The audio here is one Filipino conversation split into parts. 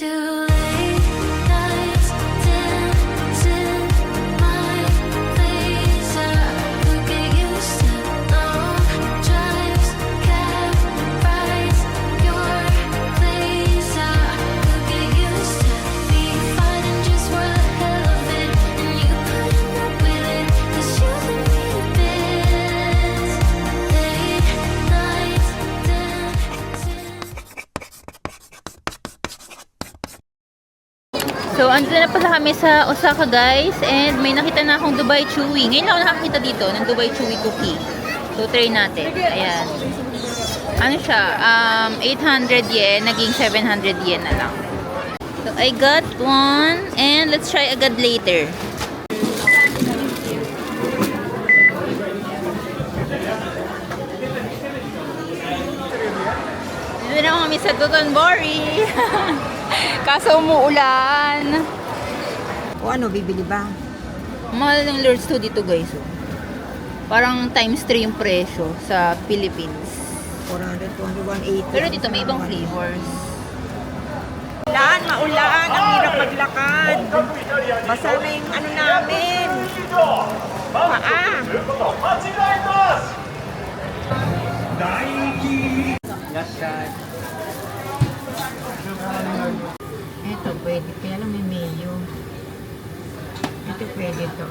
Too late nights dancing my face. I could get used to long drives, cab rides, your place. I could get used to me fighting just for the hell of it, and you putting up with it, 'cause you leave me to bits. Late nights dancing. So, andun na pala kami sa Osaka, guys. And may nakita na akong Dubai Chewy. Ngayon lang ako nakakita dito ng Dubai Chewy cookie. So, try natin. Ayan. Ano siya? 800 yen. Naging 700 yen na lang. So, I got one. And let's try agad later. Dito na kami sa Dotonbori. Kaso umuulan. O ano, bibili ba? Mahal ng Lords 2 dito, guys. Oh. Parang times 3 yung presyo sa Philippines. 400, 200, 180. Pero dito may ibang flavors. Maulan, ang hirap maglakad. Basa na yung ano namin. Paa. Ito pwede, kaya lang may mayo. Ito pwede to.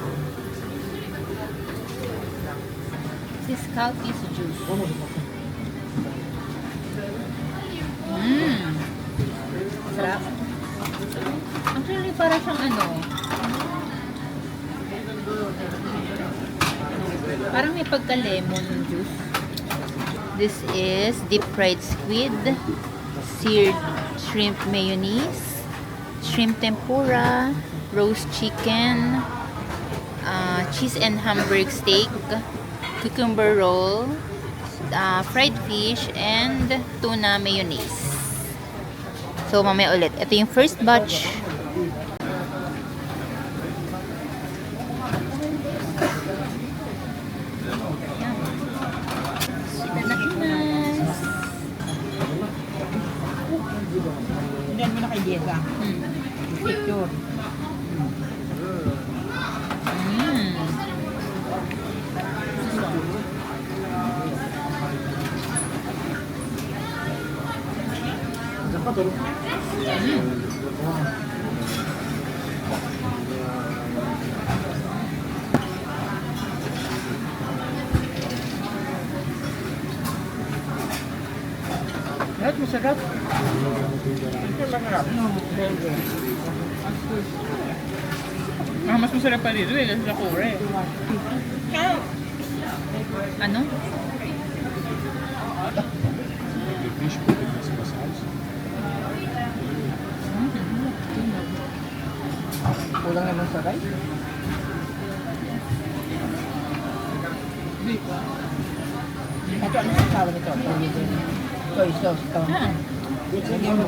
This is Calpis juice. Sarap. Actually, para siyang ano. Parang may pagka-lemon juice. This is deep fried squid, seared shrimp mayonnaise, shrimp tempura, roast chicken, cheese and hamburg steak, cucumber roll, fried fish, and tuna mayonnaise. So, mamaya ulit. Ito yung first batch. Hindi mo na kay Diego. Picture. Lahat masarap. Mas masarap pa dito eh, kasi sa kore. Ano? Kulang naman sa rice. Ito, ano sa sawa nito? Soy sauce to. Lagyan mo.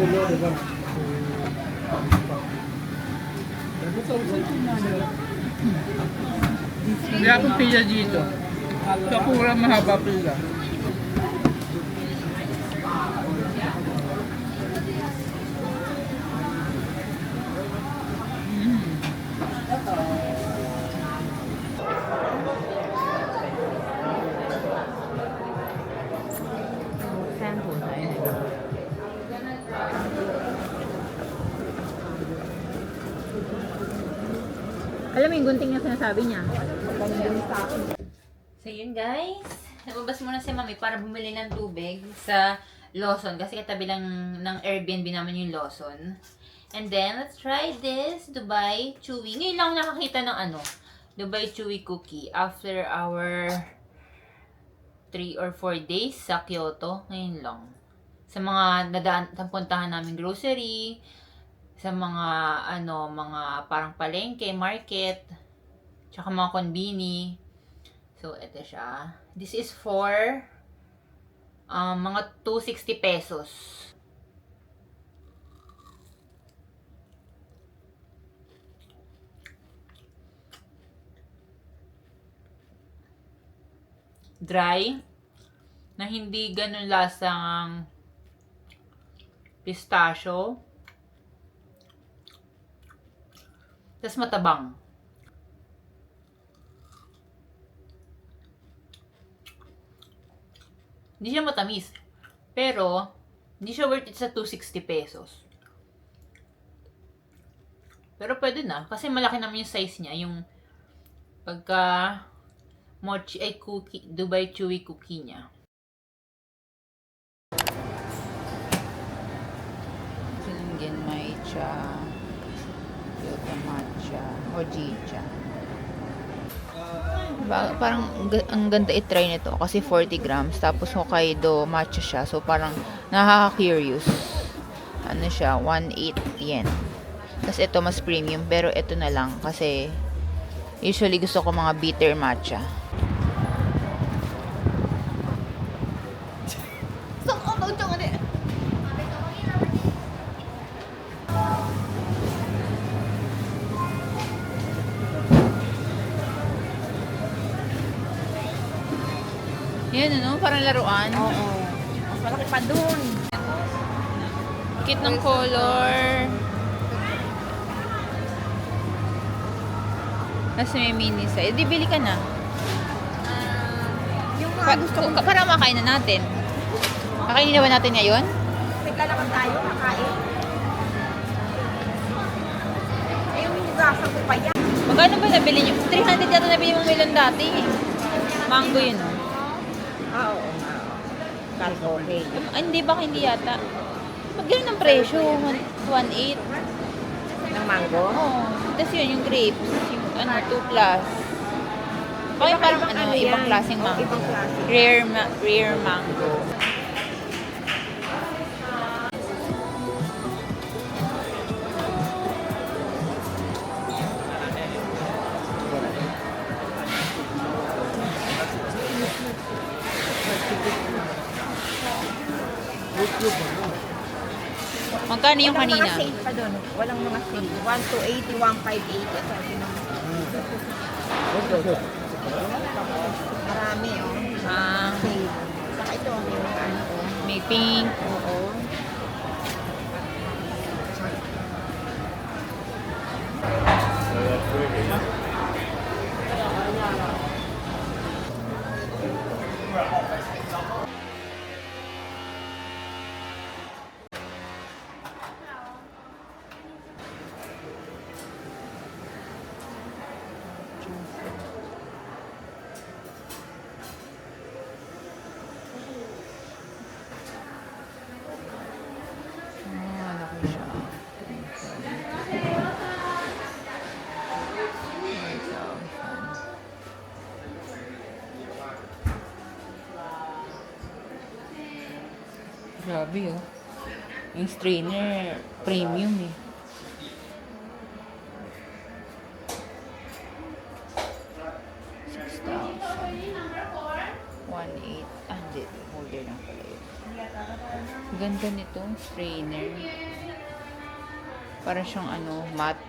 Hindi akong pila dito. Sa kura mahaba pila. Alam mo yung gunting na sinasabi niya. So yun guys, nababas muna si Mami para bumili ng tubig sa Lawson kasi katabi lang ng Airbnb naman yung Lawson. And then, let's try this Dubai Chewy. Ngayon lang ako nakakita ng ano, Dubai Chewy cookie after our 3 or 4 days sa Kyoto. Ngayon lang. Sa mga napuntahan namin grocery, sa mga ano, mga parang palengke, market, tsaka mga konbini. So, ito siya. This is for mga 260 pesos. Dry, na hindi ganun lasang pistachio. Tapos matabang. Hindi siya matamis. Pero, hindi siya worth it sa 260 pesos. Pero pwede na. Kasi malaki naman yung size niya. Yung pagka mochi ay cookie, Dubai Chewy cookie niya. Silingin matcha, yoga matcha, hojicha. Parang ang ganda i-try nito kasi 40 grams tapos Hokkaido matcha siya. So parang nakaka-curious. Ano siya, 1.8 yen. Tapos ito mas premium pero ito na lang kasi usually gusto ko mga bitter matcha. Yan ano, parang laruan. Oo. Mas malaki pa dun. Cute ng color. Tapos may mini size. Di bili ka na. Yung mga gusto ko. Para makain na natin. Kakainin na ba natin ngayon? Naglalakad tayo, kakain. Eh, yung minugasan ko pa yan. Magkano ba nabili niyo? 300 yata nabili mong melon dati. Mango yun, oh. Oo. Cargo okay. Ay, hindi ba? Hindi yata. Magkano ng presyo? 1.8. Ng mango? Oo. Tapos yun, yung grapes. Yung 2 plus. Okay, parang ibang klaseng mango. Ibang klase. Rare mango. Magkano yung Walang kanina? mga sale pa doon. Walang mga sale. 1,280, 1,580. Ito, marami, oh. Sale. Saka ito, may mga ano, oh. May pink. Oo. Laki siya. Grabe, oh. Yung strainer, premium, eh. Hindi. Order lang pala yun. Ganda nitong strainer. Parang siyang matte,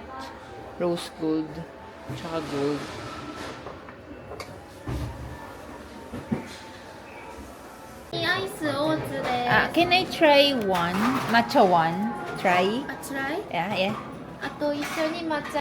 rose gold, tsaka gold. Can I try one? Matcha one? Try? try? Yeah. あと一緒に抹茶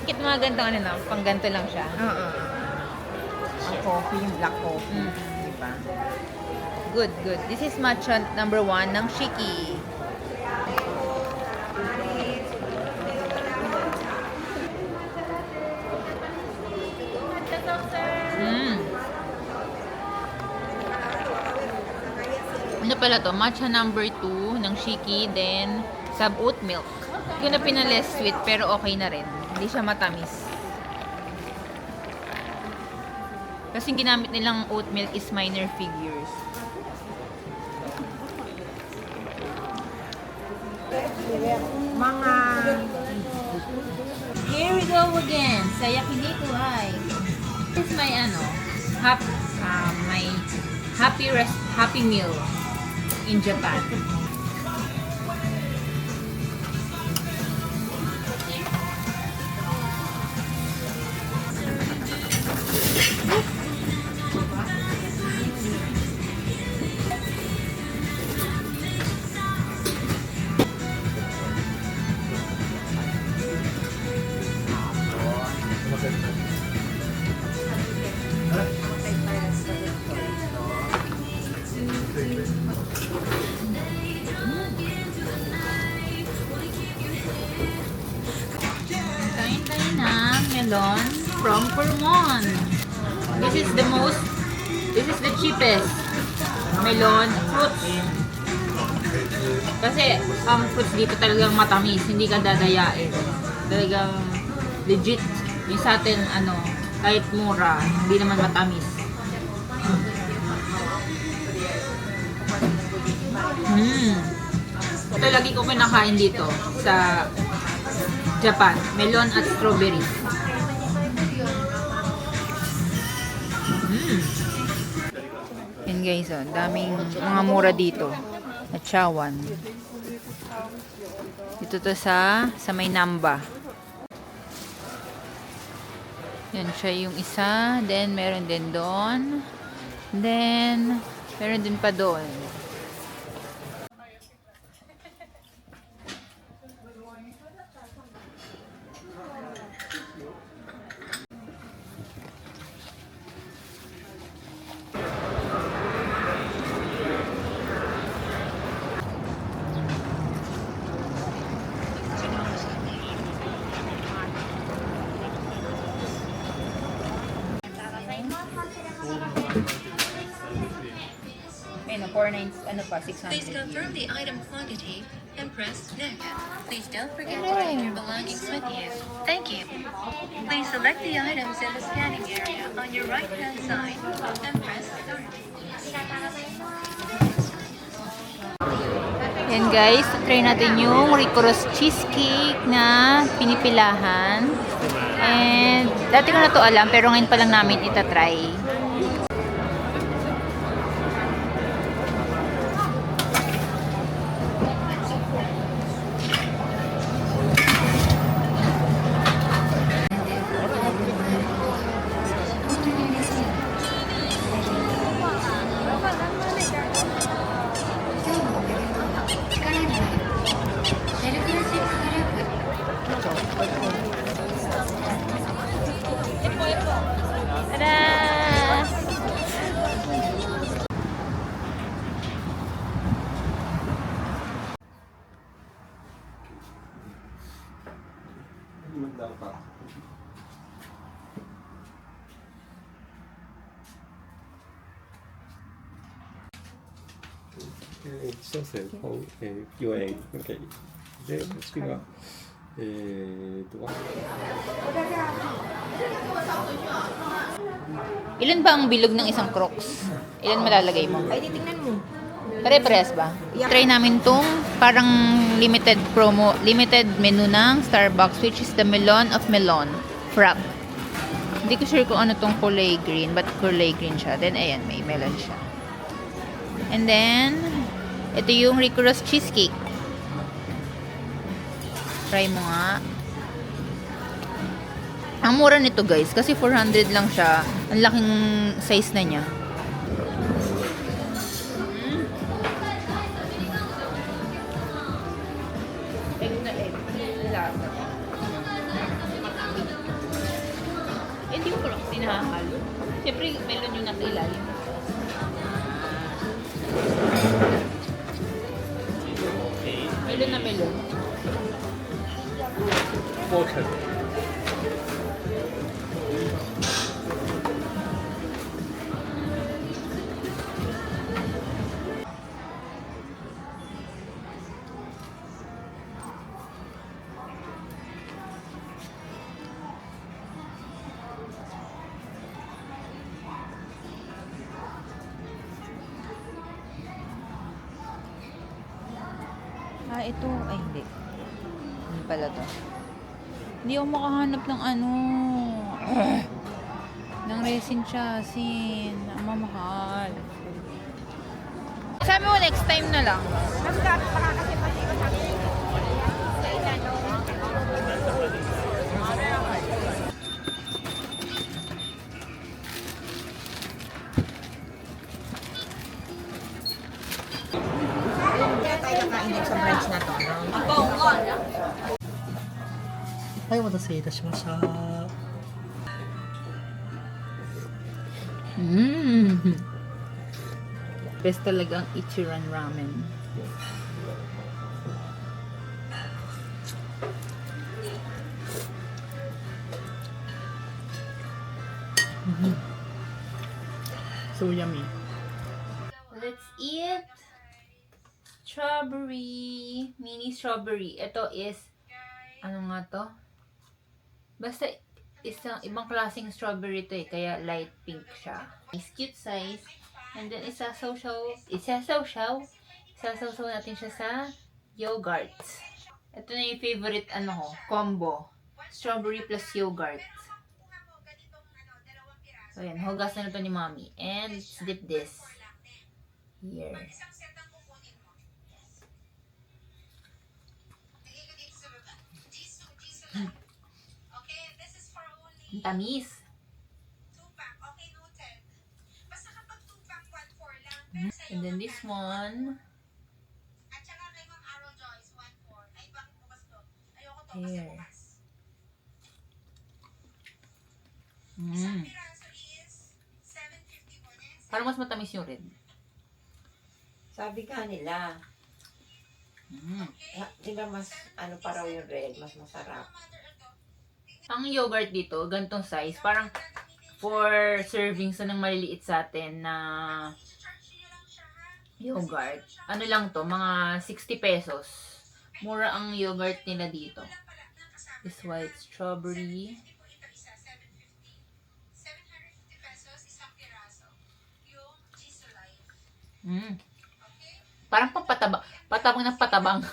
Bakit mga gantong pang ganto lang siya? Oo. Ang coffee, yung black coffee. Diba? Good. This is matcha number 1 ng Shiki. Ano pala to? Matcha number 2 ng Shiki, then sub oat milk. Hindi ko na pinaless sweet pero okay na rin. Hindi siya matamis. Kasi ginamit nilang oat milk is minor figures. Mga... Here we go again sa yakiniku ay. This is my my happy meal in Japan. Kain tayo ng melon from Purmon. This is the cheapest melon fruits. Kasi ang fruits dito talagang matamis, hindi ka dadayain. Talagang legit. Yung sa atin, kahit mura, hindi naman matamis. Ito lagi ko kinakain dito sa Japan. Melon at strawberry. Yan guys, daming mga mura dito. At Chawan. Dito to sa may Namba. Yan siya yung isa. Then meron din doon. Then meron din pa doon. Ayun, 600. Please confirm the item quantity and press next. Please don't forget to take your belongings with you. Thank you. Please select the items in the scanning area on your right-hand side and press start. Yan guys, try natin yung Ricoros cheesecake na pinipilahan. And dati ko na to alam pero ngayon pa lang namin itatry.そうですね、4円、OK。で、次は、Ilan ba ang bilog ng isang Crocs? Ilan malalagay mo? Ay, titingnan mo. Pare-pares ba? Try namin tong parang limited menu ng Starbucks, which is the Melon of Melon Frap. Hindi ko sure kung ano tong kulay green, but kulay green siya. Then ayan, may melon siya. And then ito yung Ricoros cheesecake. Try mo nga. Ang mura nito guys, kasi 400 lang siya. Ang laking size na niya. Egg na egg. Lasa. Hindi ko lang sinahalo. Siyempre, melon yung nasa ilalim. Melon na melon. Water. ito. Ay, hindi. Hindi pala to. Hindi ako makahanap ng ano. Ng resin chassis. Ang mamahal. Sabi mo, next time na lang. Mas dami baka kasi pati ko sabi ko. Kaya tayo kakainin sa branch na to, no? はい、お待たせいたしました。 Best talaga ang Ichiran Ramen. So yummy. Let's eat strawberry, mini strawberry. Ito is, ano nga to? Basta isang ibang klaseng strawberry to eh, kaya light pink siya. It's cute size. And then isasaw-saw natin siya sa yogurt. Ito na yung favorite ano ko, combo. Strawberry plus yogurt. So yan, hugasan na to ni Mommy. And let's dip this here. Ang tamis. And then this one. Here. Parang mas matamis yung red. Sabi ka nila, di ba mas, ano pa raw yung red, mas masarap. Ang yogurt dito, gantong size, parang 4 servings na ng maliliit sa atin na yogurt. Ano lang to, mga 60 pesos. Mura ang yogurt nila dito. This white strawberry. Parang pampataba, patabang ng patabang.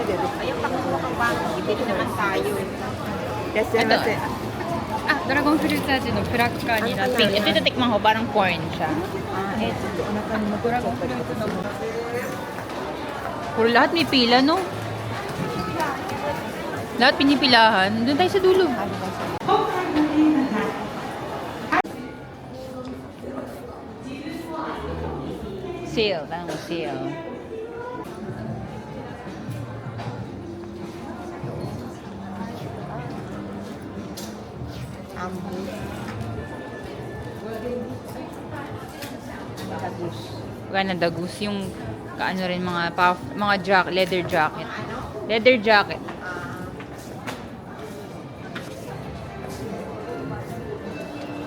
Ayun, pakulukan ba? Ibili naman tayo. Yes, Ito. Ah, ドラゴンフルーツ味のクラッカーになって Pink. Ito titikman ko, parang corn siya. Puro lahat may pila, no? Lahat pinipilahan. Doon tayo sa dulo. Sale. Tama, sale. Gana dagus. Yung kaano rin mga puff, mga leather jacket. Leather jacket.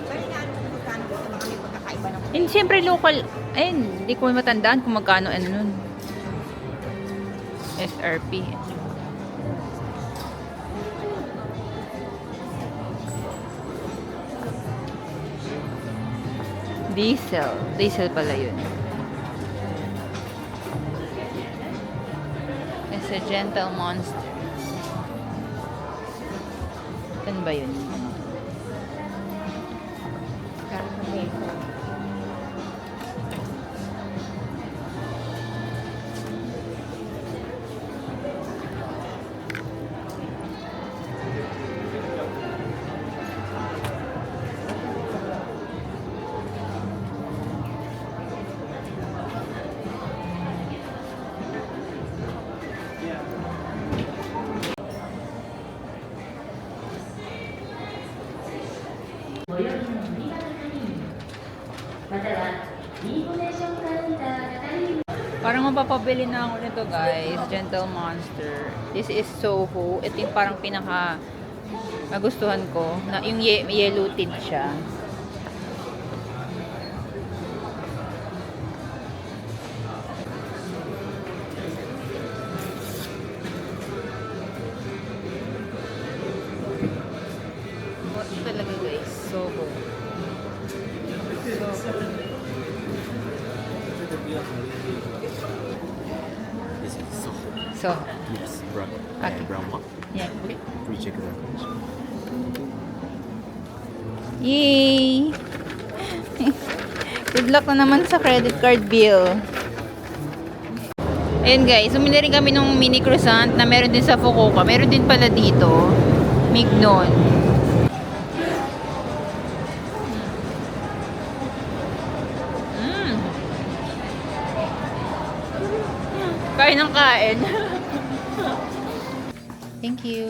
Bali nga, ano kung magkano gusto baka may pagkakaiba ng And siyempre local. Ayun, hindi ko matandaan kung magkano ano nun. SRP. Diesel. Diesel pala yun. It's a gentle monster. Saan ba yun? Parang papabili na ako nito guys. Gentle Monster. This is Soho. Ito yung parang pinaka nagustuhan ko. Na, yung yellow tint siya. Ito talaga guys. Soho. This is so. So, Yes, brown. Okay. Brown one. yeah. Free chicken sandwich. Yay! Good luck na naman sa credit card bill. Ayun guys, sumili rin kami ng mini croissant na meron din sa Fukuoka. Meron din pala dito. Mignon. Kain ng kain. Thank you.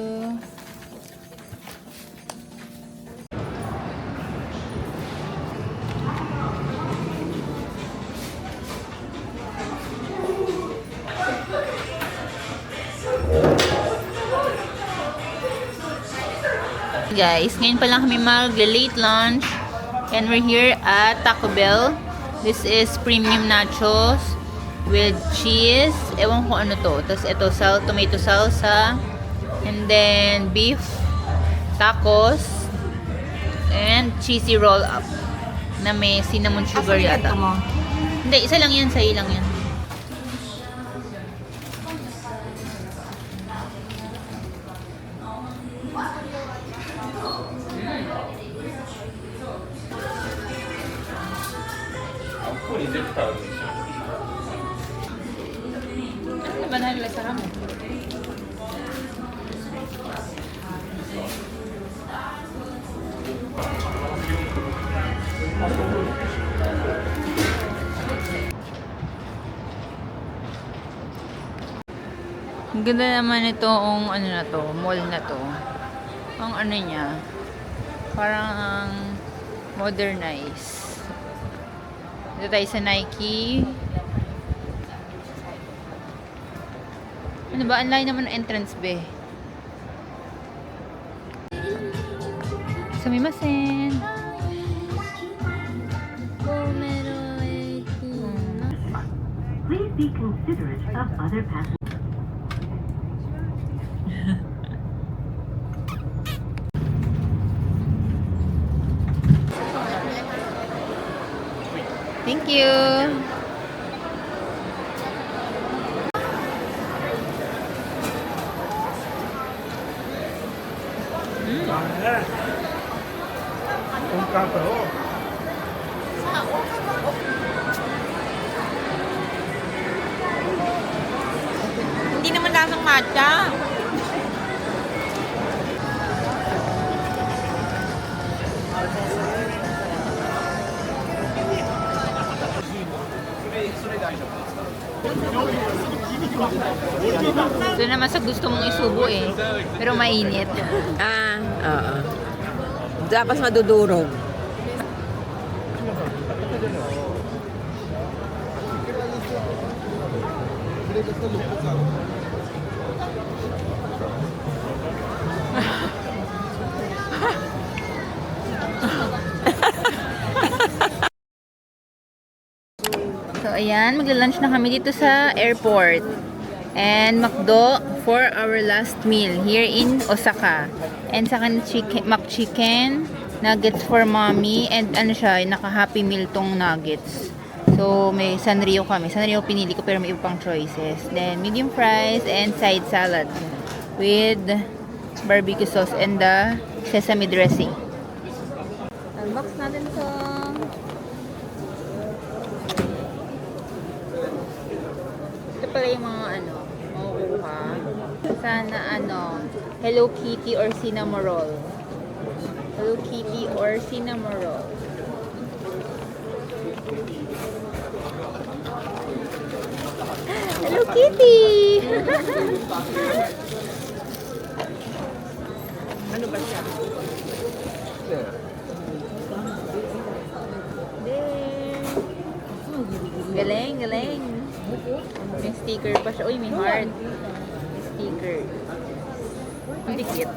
Guys, ngayon pa lang kami mag-late lunch and we're here at Taco Bell. This is premium nachos with cheese. Ewan ko ano to. Tapos ito, tomato salsa. And then beef tacos and cheesy roll up na may cinnamon sugar yata. Hindi, isa lang yan. Sa'yo lang yan. Ano ba naglasa mo? Ang ganda naman itong ano na to, mall na to. Ang ano niya, parang modernize. Dito tayo sa Nike. Ano ba? Ang layo naman ng entrance be. Sumimasen. Please be considerate of other passengers. Thank you. Hindi naman lasang matcha. Ito naman sa gusto mong isubo eh. Pero mainit. Oo. Tapos madudurog. So ayan, magla-lunch na kami dito sa airport. And McDo for our last meal here in Osaka. And sa kan McChicken, nuggets for mommy, and ano siya, naka-happy meal tong nuggets. So may Sanrio kami. Sanrio pinili ko pero may iba pang choices. Then medium fries and side salad with barbecue sauce and the sesame dressing. Unbox natin to. Ito pala yung mga ano, makukuha. Sana ano, Hello Kitty or cinnamon roll. Hello Kitty or cinnamon roll. Hello Kitty! Ano ba siya? Galing, galing. sticker pa siya. Uy, may heart. Sticker. Ang dikit.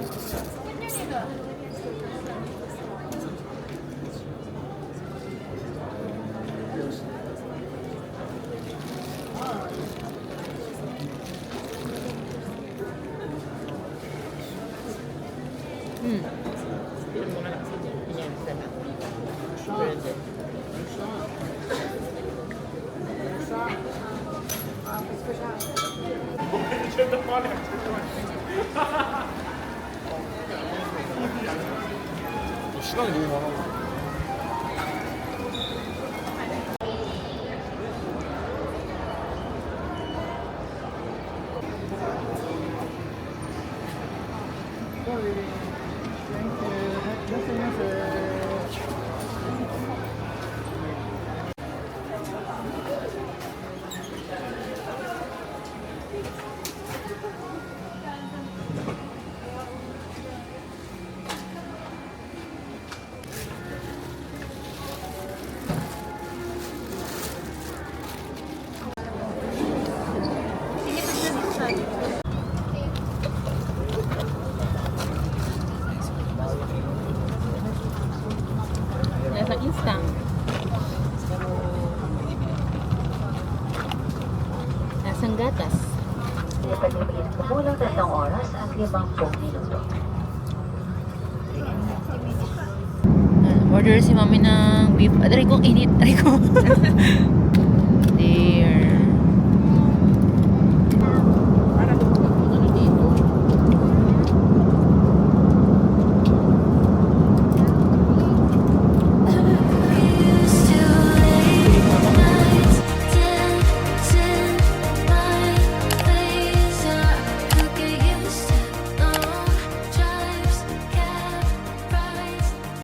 시간이 너무 많아. Nasa instant. Nasang gatas. Kumulang 3 oras at 50 minuto. Order si mami ng beef. Aray ko, init. Aray ko.